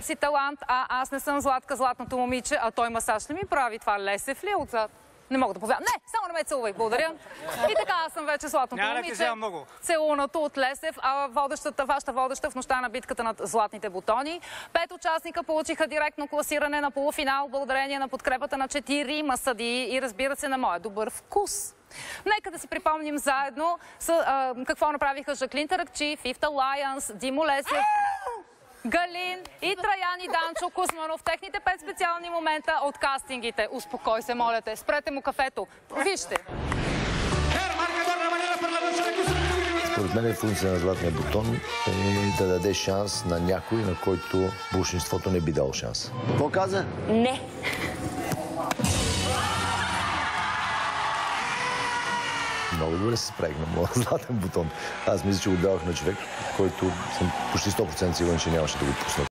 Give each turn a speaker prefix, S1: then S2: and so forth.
S1: си талант, аз не съм Златка, златното момиче, а той масаж ли ми прави това? Лесев ли е отзад? Не мога да повярвам. Не, само не ме целувай, благодаря. И така, аз съм вече златното момиче. Целунато от Лесев, а вашата водеща в нощта на битката над златните бутони. 5 участника получиха директно класиране на полуфинал, благодарение на подкрепата на 4 съдии и разбира се на моя добър вкус. Нека да си припомним заедно какво направиха Жаклин Таракчи, Фифта Лайънс, Димо Лесев, Галин и Траян и Данчо Кузманов. Техните 5 специални момента от кастингите. Успокой се, моля те. Спрете му кафето. Вижте.
S2: Според мен функция на златния бутон е да даде шанс на някой, на който большинството не би дал шанс. Какво каза?
S3: Не.
S2: Много добре се справих на моя златен бутон. Аз мисля, че го давах на човек, който съм почти 100% сигурен, че нямаше да го пусна.